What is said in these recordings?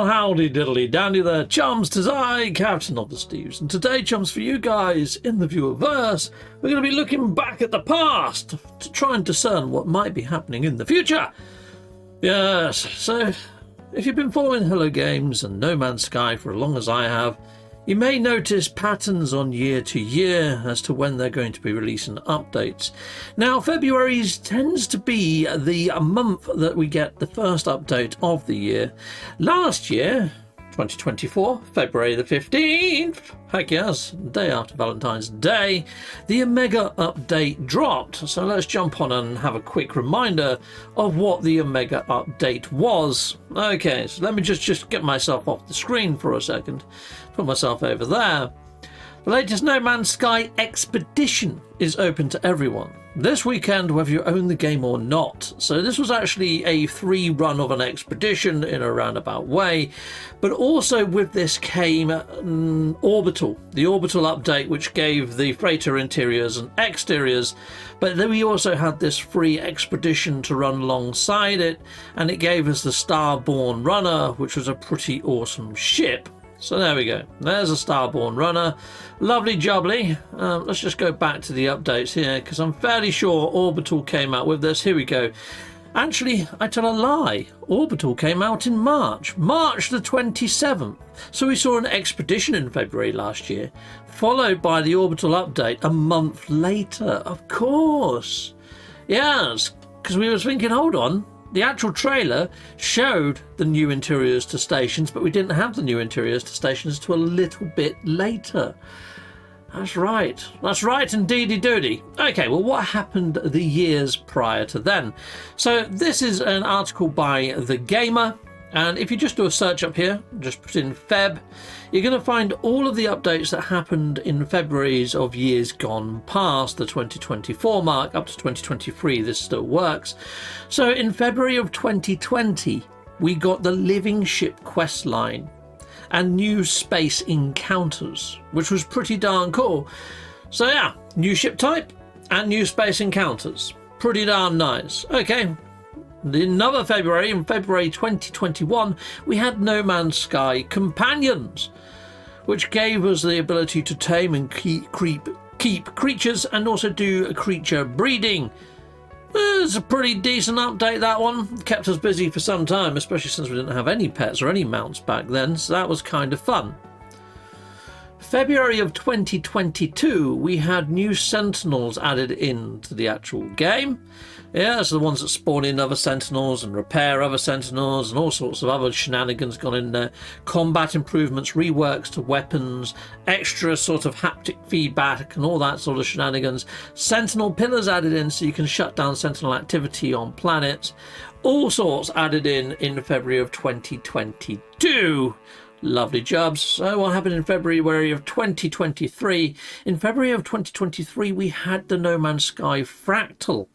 Well, howdy diddly dandy there, chums. 'Tis I, Captain of the Steves, and today, chums, for you guys in the viewerverse, we're going to be looking back at the past to try and discern what might be happening in the future. Yes, so if you've been following Hello Games and No Man's Sky for as long as I have, you may notice patterns on year to year as to when they're going to be releasing updates. Now, February tends to be the month that we get the first update of the year. Last year, 2024, February the 15th, heck yes, day after Valentine's Day, the Omega update dropped. So let's jump on and have a quick reminder of what the Omega update was. Okay, so let me just get myself off the screen for a second. Put myself over there. The latest No Man's Sky Expedition is open to everyone this weekend, whether you own the game or not. So this was actually a free run of an expedition in a roundabout way, but also with this came Orbital, the Orbital update, which gave the freighter interiors and exteriors, but then we also had this free expedition to run alongside it, and it gave us the Starborn Runner, which was a pretty awesome ship. So there we go. There's a Starborn Runner. Lovely jubbly. Let's just go back to the updates here, because I'm fairly sure Orbital came out with this. Here we go. Actually, I tell a lie. Orbital came out in March the 27th. So we saw an expedition in February last year, followed by the Orbital update a month later. Of course. Yes, because we were thinking, hold on. The actual trailer showed the new interiors to stations, but we didn't have the new interiors to stations till a little bit later. That's right. That's right, indeedy doody. Okay, well, what happened the years prior to then? So this is an article by The Gamer, and if you just do a search up here, just put in Feb, you're going to find all of the updates that happened in Februaries of years gone past the 2024 mark up to 2023. This still works. So in February of 2020, we got the Living Ship quest line and new space encounters, which was pretty darn cool. So yeah, new ship type and new space encounters. Pretty darn nice. Okay. In another February, in February 2021, we had No Man's Sky Companions, which gave us the ability to tame and keep creatures and also do creature breeding. It's a pretty decent update, that one. Kept us busy for some time, especially since we didn't have any pets or any mounts back then, so that was kind of fun. February of 2022, we had new Sentinels added into the actual game. Yeah, so the ones that spawn in other Sentinels and repair other Sentinels and all sorts of other shenanigans gone in there. Combat improvements, reworks to weapons, extra sort of haptic feedback and all that sort of shenanigans. Sentinel pillars added in so you can shut down Sentinel activity on planets. All sorts added in February of 2022. Lovely jobs. So what happened in February of 2023? In February of 2023, we had the No Man's Sky Fractal.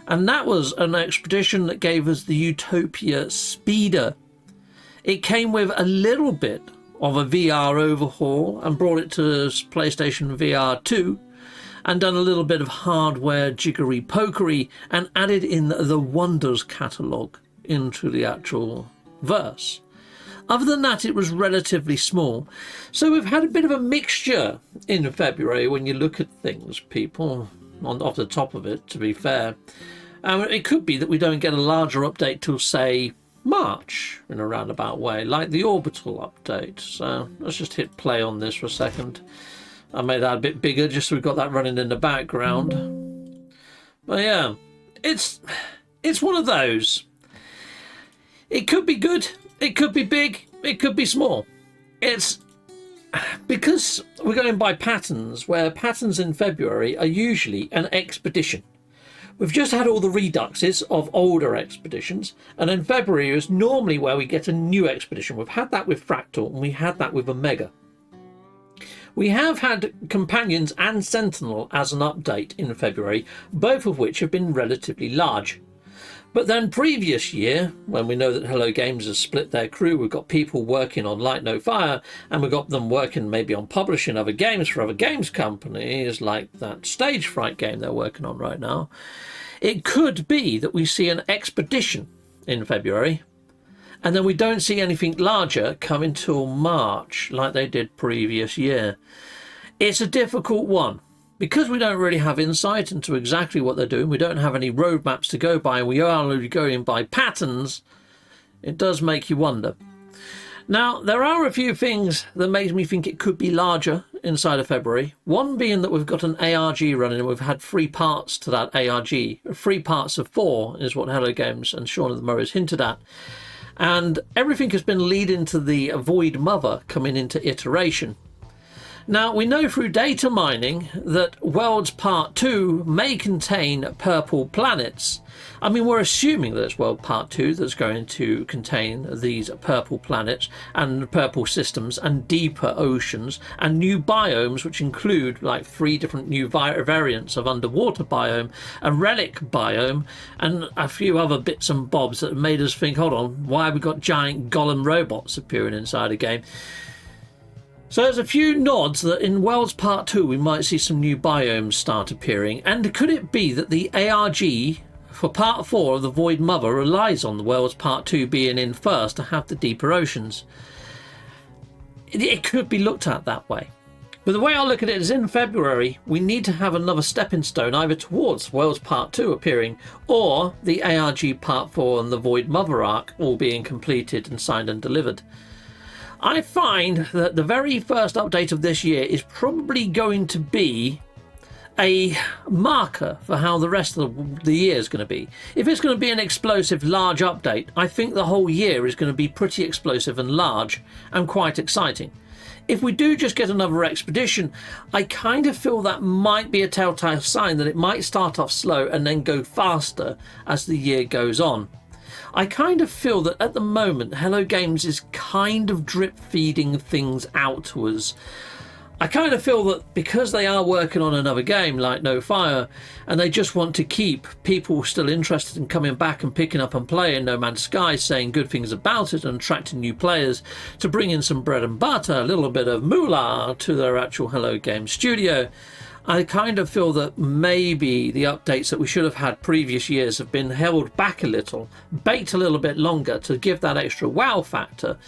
And that was an expedition that gave us the Utopia Speeder. It came with a little bit of a VR overhaul and brought it to PlayStation VR 2 and done a little bit of hardware jiggery pokery and added in the Wonders catalogue into the actual verse. Other than that, it was relatively small. So we've had a bit of a mixture in February when you look at things, people, off the top of it, to be fair. It could be that we don't get a larger update till, say, March in a roundabout way, like the Orbital update. So let's just hit play on this for a second. I made that a bit bigger just so we've got that running in the background. But yeah, it's one of those. It could be good. It could be big. It could be small. It's because we're going by patterns, where patterns in February are usually an expedition. We've just had all the reduxes of older expeditions, and in February is normally where we get a new expedition. We've had that with Fractal, and we had that with Omega. We have had Companions and Sentinel as an update in February, both of which have been relatively large. But then previous year, when we know that Hello Games has split their crew, we've got people working on Light No Fire, and we've got them working maybe on publishing other games for other games companies, like that Stage Fright game they're working on right now. It could be that we see an expedition in February, and then we don't see anything larger come until March like they did previous year. It's a difficult one because we don't really have insight into exactly what they're doing. We don't have any roadmaps to go by. We are only going by patterns. It does make you wonder. Now, there are a few things that makes me think it could be larger inside of February. One being that we've got an ARG running and we've had 3 parts to that ARG. 3 parts of 4 is what Hello Games and Shaun of the Murrays hinted at. And everything has been leading to the Void Mother coming into iteration. Now, we know through data mining that Worlds Part 2 may contain purple planets. I mean, we're assuming that it's World Part 2 that's going to contain these purple planets and purple systems and deeper oceans and new biomes, which include like 3 different new variants of underwater biome, a relic biome, and a few other bits and bobs that made us think, hold on, why have we got giant golem robots appearing inside a game? So there's a few nods that in Worlds Part 2 we might see some new biomes start appearing. And could it be that the ARG for Part 4 of the Void Mother relies on the Worlds Part 2 being in first to have the deeper oceans? It could be looked at that way. But the way I look at it is in February we need to have another stepping stone either towards Worlds Part 2 appearing or the ARG Part 4 and the Void Mother arc all being completed and signed and delivered. I find that the very first update of this year is probably going to be a marker for how the rest of the year is going to be. If it's going to be an explosive large update, I think the whole year is going to be pretty explosive and large and quite exciting. If we do just get another expedition, I kind of feel that might be a telltale sign that it might start off slow and then go faster as the year goes on. I kind of feel that at the moment Hello Games is kind of drip feeding things out to us. I kind of feel that because they are working on another game like No Fire and they just want to keep people still interested in coming back and picking up and playing No Man's Sky, saying good things about it and attracting new players to bring in some bread and butter, a little bit of moolah to their actual Hello Games studio, I kind of feel that maybe the updates that we should have had previous years have been held back a little, baked a little bit longer to give that extra wow factor.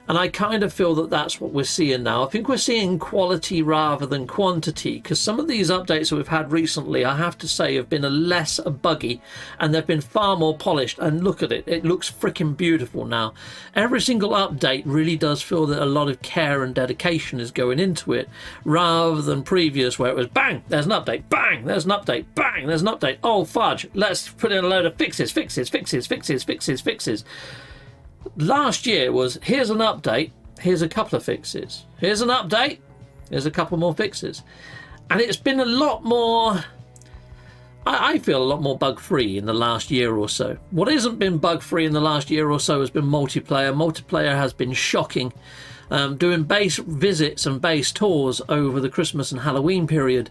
And I kind of feel that that's what we're seeing now. I think we're seeing quality rather than quantity, because some of these updates that we've had recently, I have to say, have been less buggy and they've been far more polished. And look at it, it looks freaking beautiful now. Every single update really does feel that a lot of care and dedication is going into it, rather than previous where it was bang, there's an update, bang, there's an update, bang, there's an update, oh fudge, let's put in a load of fixes. Last year was, here's an update, here's a couple of fixes. Here's an update, here's a couple more fixes. And it's been a lot more, I feel a lot more bug-free in the last year or so. What hasn't been bug-free in the last year or so has been multiplayer. Multiplayer has been shocking. Doing base visits and base tours over the Christmas and Halloween period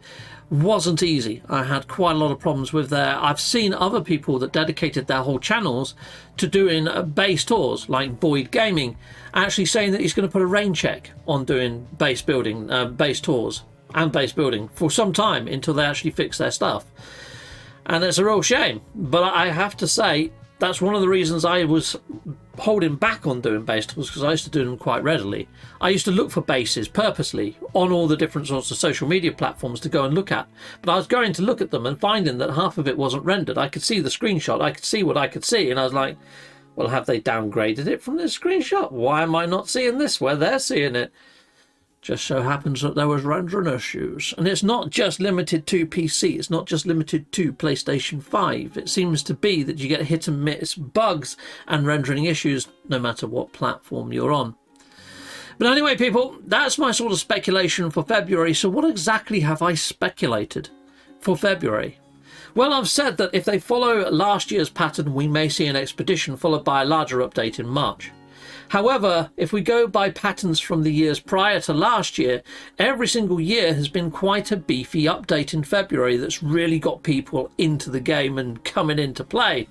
wasn't easy. I had quite a lot of problems with there. I've seen other people that dedicated their whole channels to doing base tours, like Boyd Gaming, actually saying that he's going to put a rain check on doing base building, base tours and base building for some time until they actually fix their stuff. And it's a real shame, but I have to say that's one of the reasons I was holding back on doing base tours, because I used to do them quite readily. I used to look for bases purposely on all the different sorts of social media platforms to go and look at, but I was going to look at them and finding that half of it wasn't rendered. I could see the screenshot, I could see what I could see, and I was like, well, have they downgraded it from this screenshot? Why am I not seeing this where they're seeing it? Just so happens that there was rendering issues. And it's not just limited to PC. It's not just limited to PlayStation 5. It seems to be that you get hit and miss bugs and rendering issues no matter what platform you're on. But anyway, people, that's my sort of speculation for February. So what exactly have I speculated for February? Well, I've said that if they follow last year's pattern, we may see an expedition followed by a larger update in March. However, if we go by patterns from the years prior to last year, every single year has been quite a beefy update in February that's really got people into the game and coming into play.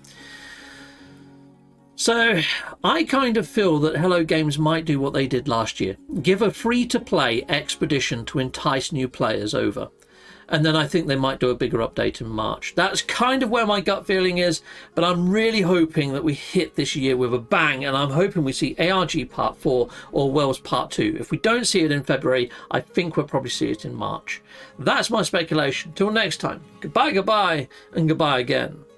So I kind of feel that Hello Games might do what they did last year. Give a free-to-play expedition to entice new players over. and then I think they might do a bigger update in March. That's kind of where my gut feeling is, but I'm really hoping that we hit this year with a bang, and I'm hoping we see ARG Part 4 or Wells Part 2. If we don't see it in February, I think we'll probably see it in March. That's my speculation. Till next time, goodbye, goodbye, and goodbye again.